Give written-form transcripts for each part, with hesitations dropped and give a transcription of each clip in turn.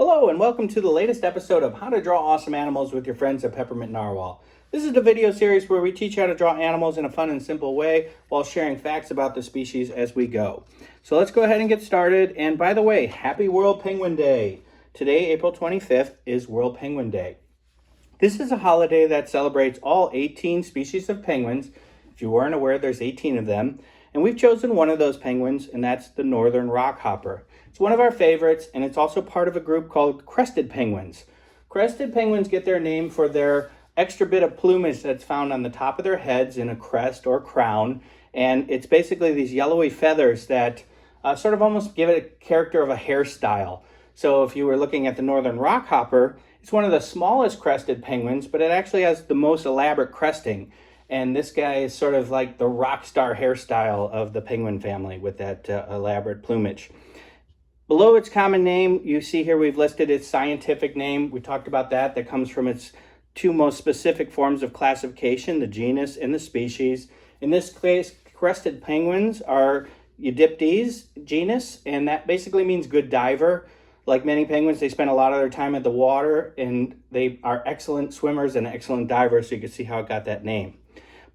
Hello and welcome to the latest episode of How to Draw Awesome Animals with your friends at Peppermint Narwhal. This is the video series where we teach you how to draw animals in a fun and simple way while sharing facts about the species as we go. So let's go ahead and get started. And by the way, happy World Penguin Day. Today, April 25th, is World Penguin Day. This is a holiday that celebrates all 18 species of penguins. If you weren't aware, there's 18 of them. And we've chosen one of those penguins, and that's the Northern Rockhopper. It's one of our favorites, and it's also part of a group called crested penguins. Crested penguins get their name for their extra bit of plumage that's found on the top of their heads in a crest or crown. And it's basically these yellowy feathers that sort of almost give it a character of a hairstyle. So if you were looking at the Northern Rockhopper, it's one of the smallest crested penguins, but it actually has the most elaborate cresting. And this guy is sort of like the rock star hairstyle of the penguin family with that elaborate plumage. Below its common name, you see here we've listed its scientific name. We talked about that. That comes from its two most specific forms of classification, the genus and the species. In this case, crested penguins are Eudiptes genus, and that basically means good diver. Like many penguins, they spend a lot of their time at the water, and they are excellent swimmers and excellent divers, so you can see how it got that name.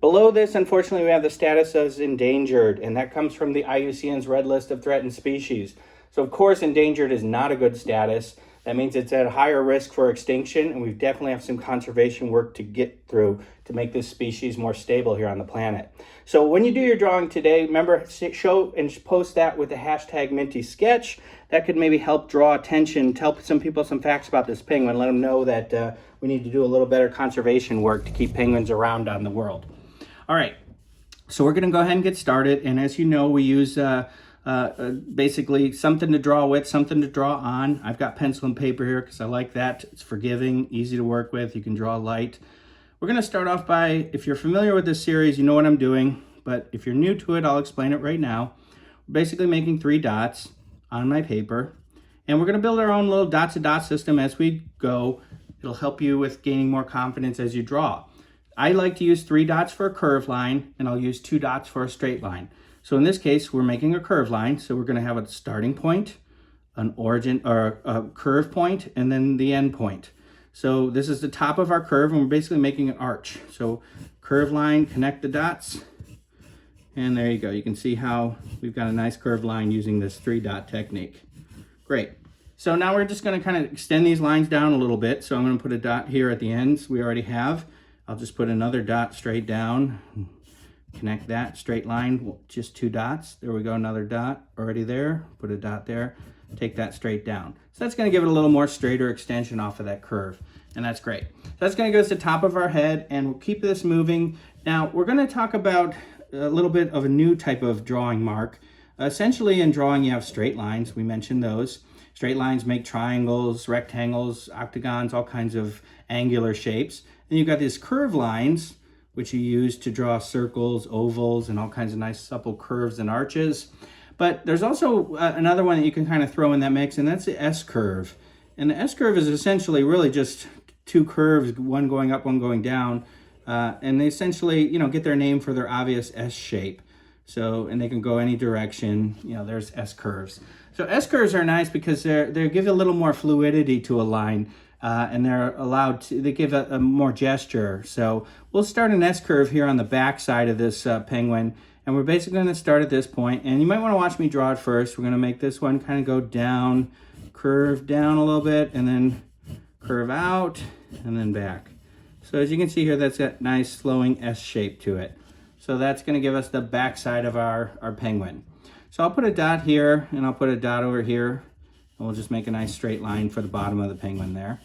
Below this, unfortunately, we have the status as endangered, and that comes from the IUCN's Red List of Threatened Species. So, of course, endangered is not a good status. That means it's at higher risk for extinction, and we definitely have some conservation work to get through to make this species more stable here on the planet. So when you do your drawing today, remember, show and post that with the hashtag #MintySketch. That could maybe help draw attention, tell some people some facts about this penguin, let them know that we need to do a little better conservation work to keep penguins around on the world. All right, so we're going to go ahead and get started. And as you know, we use basically something to draw with, something to draw on. I've got pencil and paper here because I like that. It's forgiving, easy to work with. You can draw light. We're going to start off by, if you're familiar with this series, you know what I'm doing. But if you're new to it, I'll explain it right now. We're basically making 3 dots on my paper. And we're going to build our own little dots-to-dot system as we go. It'll help you with gaining more confidence as you draw. I like to use 3 dots for a curved line, and I'll use 2 dots for a straight line. So in this case, we're making a curved line. So we're going to have a starting point, an origin or a curve point, and then the end point. So this is the top of our curve, and we're basically making an arch. So curved line, connect the dots, and there you go. You can see how we've got a nice curved line using this 3-dot technique. Great. So now we're just going to kind of extend these lines down a little bit. So I'm going to put a dot here at the ends we already have. I'll just put another dot straight down, connect that straight line, just 2 dots. There we go, another dot already there, put a dot there, take that straight down. So that's gonna give it a little more straighter extension off of that curve, and that's great. So that's gonna go to the top of our head, and we'll keep this moving. Now, we're gonna talk about a little bit of a new type of drawing mark. Essentially, in drawing, you have straight lines, we mentioned those. Straight lines make triangles, rectangles, octagons, all kinds of angular shapes. Then you've got these curved lines, which you use to draw circles, ovals, and all kinds of nice supple curves and arches. But there's also another one that you can kind of throw in that mix, and that's the S-curve. And the S-curve is essentially really just 2 curves, one going up, one going down. And they essentially, get their name for their obvious S shape. So, and they can go any direction. There's S-curves. So S-curves are nice because they give a little more fluidity to a line. And they give a more gesture. So we'll start an S-curve here on the back side of this penguin. And we're basically going to start at this point. And you might want to watch me draw it first. We're going to make this one kind of go down, curve down a little bit, and then curve out, and then back. So as you can see here, that's got nice flowing S shape to it. So that's going to give us the back side of our penguin. So I'll put a dot here, and I'll put a dot over here. And we'll just make a nice straight line for the bottom of the penguin there.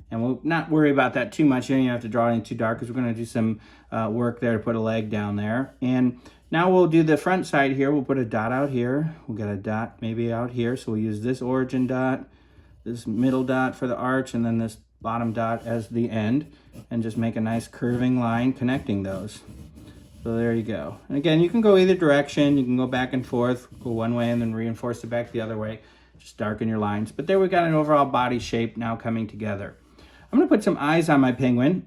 And we'll not worry about that too much. You don't have to draw it in too dark because we're going to do some work there to put a leg down there. And now we'll do the front side here. We'll put a dot out here. We'll get a dot maybe out here. So we'll use this origin dot, this middle dot for the arch, and then this bottom dot as the end. And just make a nice curving line connecting those. So there you go. And again, you can go either direction. You can go back and forth, go one way and then reinforce it back the other way. Just darken your lines. But there we've got an overall body shape now coming together. I'm going to put some eyes on my penguin.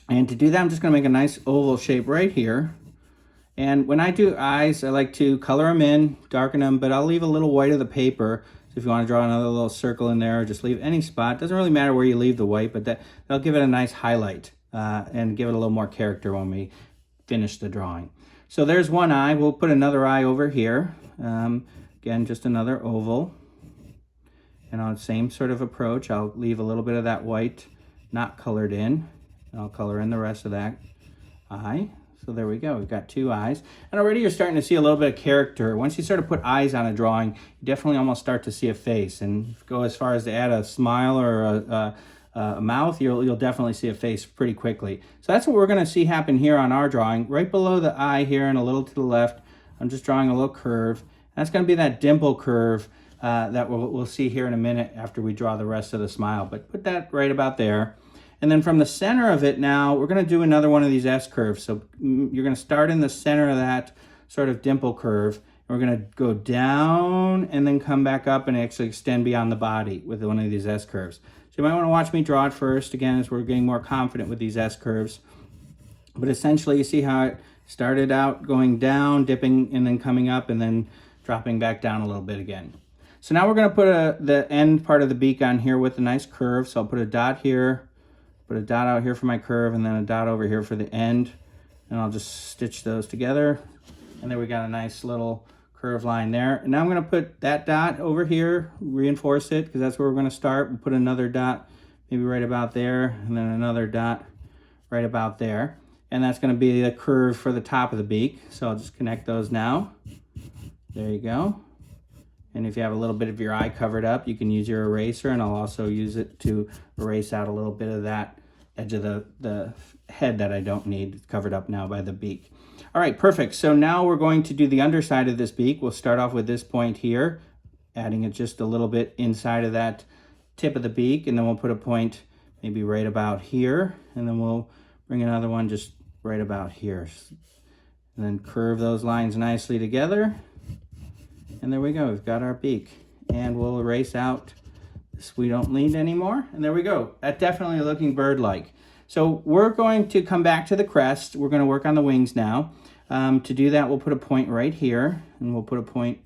And to do that, I'm just going to make a nice oval shape right here. And when I do eyes, I like to color them in, darken them, but I'll leave a little white of the paper So if you want to draw another little circle in there, or just leave any spot, doesn't really matter where you leave the white, but that'll give it a nice highlight and give it a little more character when we finish the drawing. So there's one eye. We'll put another eye over here. Again, just another oval. And on the same sort of approach, I'll leave a little bit of that white not colored in. And I'll color in the rest of that eye. So there we go, we've got two eyes. And already you're starting to see a little bit of character. Once you sort of put eyes on a drawing, you definitely almost start to see a face. And go as far as to add a smile or a mouth, you'll definitely see a face pretty quickly. So that's what we're gonna see happen here on our drawing. Right below the eye here and a little to the left, I'm just drawing a little curve. That's gonna be that dimple curve that we'll see here in a minute after we draw the rest of the smile. But put that right about there. And then from the center of it now, we're going to do another one of these S-curves. So you're going to start in the center of that sort of dimple curve. And we're going to go down and then come back up and actually extend beyond the body with one of these S-curves. So you might want to watch me draw it first, again, as we're getting more confident with these S-curves. But essentially, you see how it started out going down, dipping, and then coming up, and then dropping back down a little bit again. So now we're going to put the end part of the beak on here with a nice curve. So I'll put a dot here. Put a dot out here for my curve, and then a dot over here for the end. And I'll just stitch those together. And then we got a nice little curve line there. And now I'm gonna put that dot over here, reinforce it, because that's where we're gonna start. We'll put another dot maybe right about there, and then another dot right about there. And that's gonna be the curve for the top of the beak. So I'll just connect those now. There you go. And if you have a little bit of your eye covered up, you can use your eraser, and I'll also use it to erase out a little bit of that edge of the head that I don't need. It's covered up now by the beak. All right, perfect. So now we're going to do the underside of this beak. We'll start off with this point here, adding it just a little bit inside of that tip of the beak, and then we'll put a point maybe right about here, and then we'll bring another one just right about here. And then curve those lines nicely together. And there we go, we've got our beak. And we'll erase out this we don't need anymore. And there we go, that's definitely looking bird-like. So we're going to come back to the crest. We're gonna work on the wings now. To do that, we'll put a point right here, and we'll put a point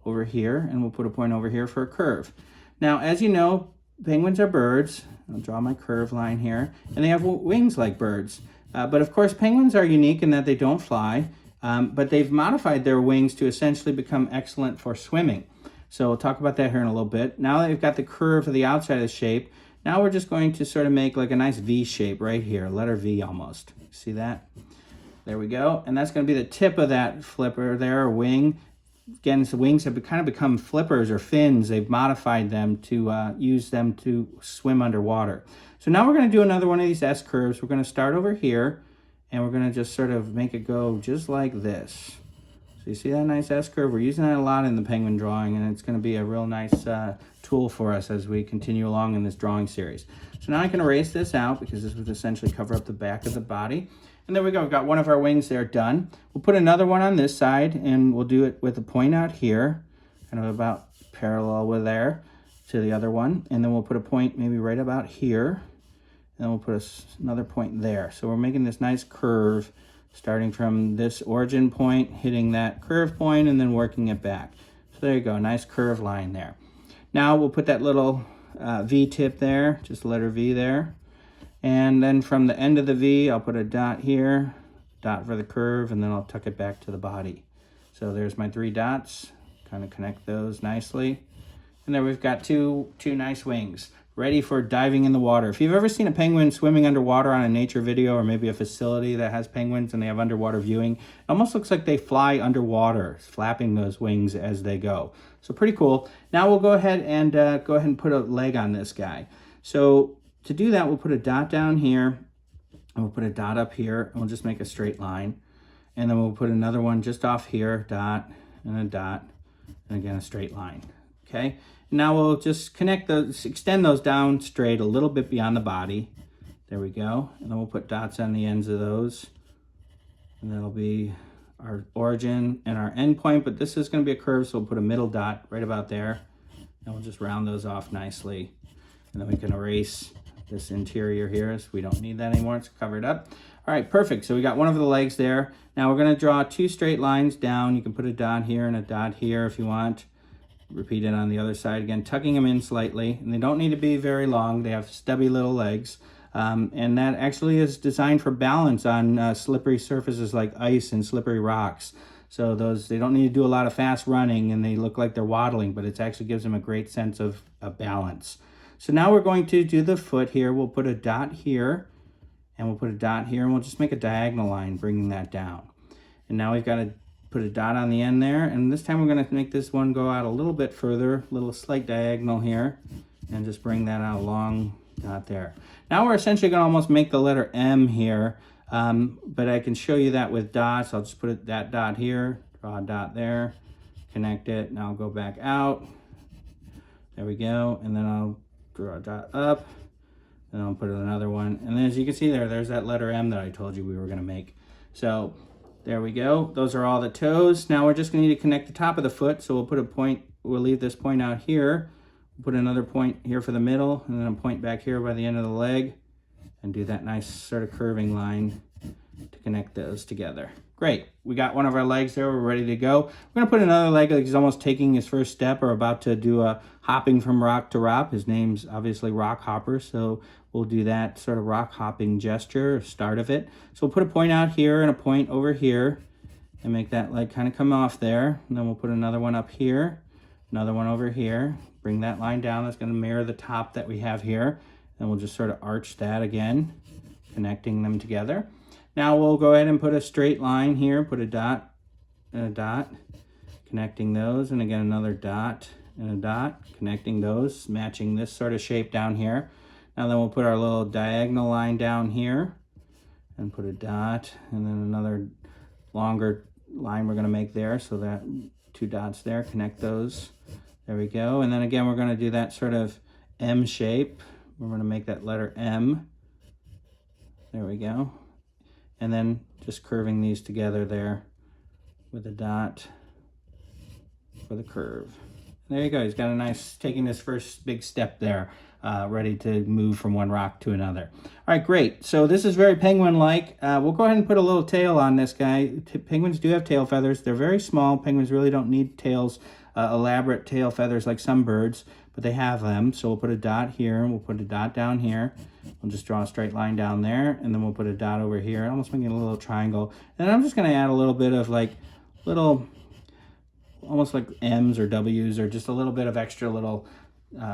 over here, and we'll put a point over here for a curve. Now, as you know, penguins are birds. I'll draw my curve line here, and they have wings like birds. But of course, penguins are unique in that they don't fly. But they've modified their wings to essentially become excellent for swimming. So we'll talk about that here in a little bit. Now that we've got the curve of the outside of the shape, now we're just going to sort of make like a nice V shape right here, letter V almost. See that? There we go. And that's going to be the tip of that flipper there, or wing. Again, the wings have kind of become flippers or fins. They've modified them to use them to swim underwater. So now we're going to do another one of these S curves. We're going to start over here. And we're going to just sort of make it go just like this. So you see that nice S-curve? We're using that a lot in the penguin drawing, and it's going to be a real nice tool for us as we continue along in this drawing series. So now I can erase this out because this would essentially cover up the back of the body. And there we go, we've got one of our wings there done. We'll put another one on this side, and we'll do it with a point out here, kind of about parallel with there to the other one. And then we'll put a point maybe right about here. And then we'll put another point there. So we're making this nice curve, starting from this origin point, hitting that curve point, and then working it back. So there you go, nice curve line there. Now we'll put that little V tip there, just the letter V there. And then from the end of the V, I'll put a dot here, dot for the curve, and then I'll tuck it back to the body. So there's my 3 dots, kind of connect those nicely. And there we've got two nice wings, ready for diving in the water. If you've ever seen a penguin swimming underwater on a nature video, or maybe a facility that has penguins and they have underwater viewing, it almost looks like they fly underwater, flapping those wings as they go. So pretty cool. Now we'll go ahead and put a leg on this guy. So to do that, we'll put a dot down here, and we'll put a dot up here, and we'll just make a straight line. And then we'll put another one just off here, dot, and a dot, and again a straight line, okay? Now we'll just connect those, extend those down straight a little bit beyond the body. There we go. And then we'll put dots on the ends of those. And that'll be our origin and our end point, but this is going to be a curve, so we'll put a middle dot right about there. And we'll just round those off nicely. And then we can erase this interior here, so we don't need that anymore. It's covered up. All right, perfect. So we got one of the legs there. Now we're going to draw 2 straight lines down. You can put a dot here and a dot here if you want. repeat it on the other side again, tucking them in slightly, and they don't need to be very long. They have stubby little legs, and that actually is designed for balance on slippery surfaces like ice and slippery rocks. So they don't need to do a lot of fast running, and they look like they're waddling, but it actually gives them a great sense of balance. So now we're going to do the foot here. We'll put a dot here, and we'll put a dot here, and we'll just make a diagonal line bringing that down. And now we've got to put a dot on the end there, and this time we're going to make this one go out a little bit further, a little slight diagonal here, and just bring that out a long dot there. Now we're essentially going to almost make the letter M here, but I can show you that with dots. I'll just put that dot here, draw a dot there, connect it. Now I'll go back out. There we go, and then I'll draw a dot up, and I'll put another one. And then as you can see there's that letter M that I told you we were going to make. So there we go. Those are all the toes. Now we're just going to need to connect the top of the foot. So we'll put a point, we'll leave this point out here. We'll put another point here for the middle, and then a point back here by the end of the leg, and do that nice sort of curving line to connect those together. Great. We got one of our legs there. We're ready to go. We're going to put another leg like he's almost taking his first step or about to do a hopping from rock to rock. His name's obviously Rockhopper, so we'll do that sort of rock hopping gesture, start of it. So we'll put a point out here and a point over here and make that leg kind of come off there. And then we'll put another one up here, another one over here. Bring that line down. That's going to mirror the top that we have here. And we'll just sort of arch that again, connecting them together. Now we'll go ahead and put a straight line here, put a dot and a dot, connecting those, and again another dot and a dot, connecting those, matching this sort of shape down here. Now then we'll put our little diagonal line down here and put a dot, and then another longer line we're going to make there, so that two dots there, connect those. There we go. And then again we're going to do that sort of M shape. We're going to make that letter M. There we go. And then just curving these together there with a dot for the curve. There you go. He's got a nice, taking this first big step there, ready to move from one rock to another. All right, great. So this is very penguin-like. We'll go ahead and put a little tail on this guy. Penguins do have tail feathers. They're very small. Penguins really don't need tails, elaborate tail feathers like some birds, but they have them. So we'll put a dot here, and we'll put a dot down here. We'll just draw a straight line down there, and then we'll put a dot over here, almost making a little triangle. And I'm just going to add a little bit of like little, almost like M's or W's, or just a little bit of extra little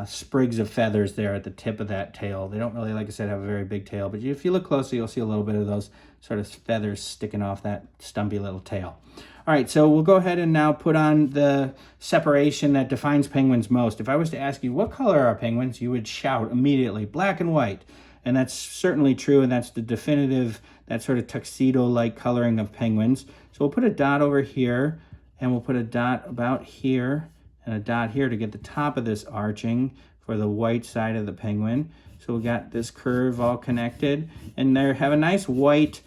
sprigs of feathers there at the tip of that tail. They don't really, like I said, have a very big tail, but if you look closely, you'll see a little bit of those sort of feathers sticking off that stumpy little tail. All right, so we'll go ahead and now put on the separation that defines penguins most. If I was to ask you, what color are penguins? You would shout immediately, black and white. And that's certainly true, and that's the definitive, that sort of tuxedo-like coloring of penguins. So we'll put a dot over here, and we'll put a dot about here, and a dot here to get the top of this arching for the white side of the penguin. So we got this curve all connected, and they have a nice white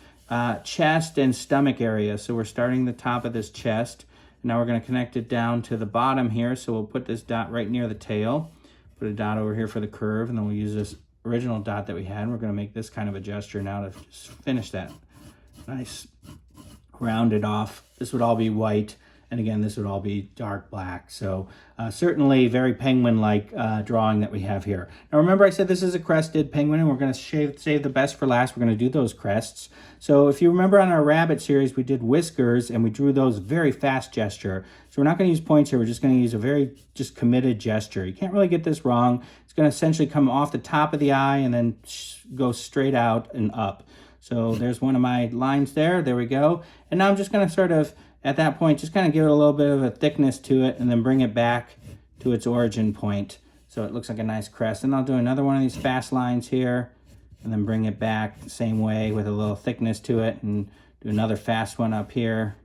chest and stomach area. So we're starting the top of this chest. Now we're going to connect it down to the bottom here. So we'll put this dot right near the tail, put a dot over here for the curve, and then we'll use this original dot that we had. We're going to make this kind of a gesture now to just finish that nice rounded off. This would all be white, and again this would all be dark black. So certainly very penguin-like drawing that we have here. Now remember, I said this is a crested penguin, and we're going to save the best for last. We're going to do those crests. So if you remember on our rabbit series, we did whiskers, and we drew those very fast gesture. So we're not going to use points here. We're just going to use a very just committed gesture. You can't really get this wrong. It's going to essentially come off the top of the eye and then go straight out and up. So there's one of my lines there. There we go. And now I'm just going to sort of, at that point, just kind of give it a little bit of a thickness to it and then bring it back to its origin point. So it looks like a nice crest. And I'll do another one of these fast lines here and then bring it back the same way with a little thickness to it, and do another fast one up here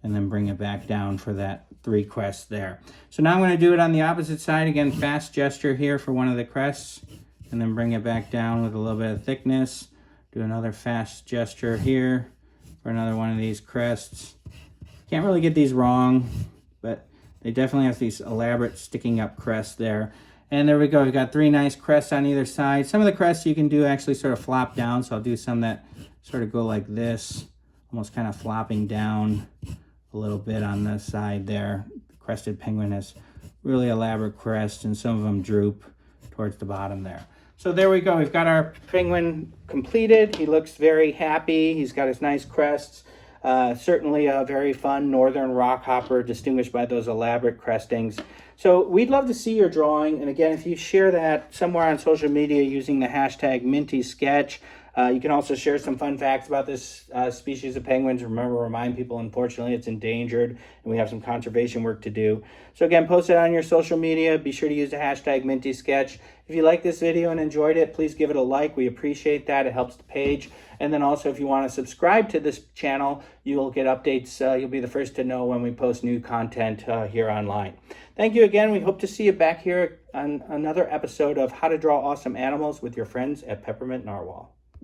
and then bring it back down for that 3 crests there. So now I'm going to do it on the opposite side. Again, fast gesture here for one of the crests, and then bring it back down with a little bit of thickness. Do another fast gesture here for another one of these crests. Can't really get these wrong, but they definitely have these elaborate sticking up crests there. And there we go. We've got 3 nice crests on either side. Some of the crests you can do actually sort of flop down, so I'll do some that sort of go like this, almost kind of flopping down a little bit on this side there. The crested penguin has really elaborate crest, and some of them droop towards the bottom there. So there we go. We've got our penguin completed. He looks very happy. He's got his nice crests. Certainly a very fun Northern Rockhopper, distinguished by those elaborate crestings. So we'd love to see your drawing. And again, if you share that somewhere on social media using the hashtag #MintySketch, you can also share some fun facts about this species of penguins. Remember, remind people, unfortunately, it's endangered, and we have some conservation work to do. So again, post it on your social media. Be sure to use the hashtag #MintySketch. If you like this video and enjoyed it, please give it a like. We appreciate that. It helps the page. And then also, if you want to subscribe to this channel, you'll get updates. You'll be the first to know when we post new content here online. Thank you again. We hope to see you back here on another episode of How to Draw Awesome Animals with your friends at Peppermint Narwhal.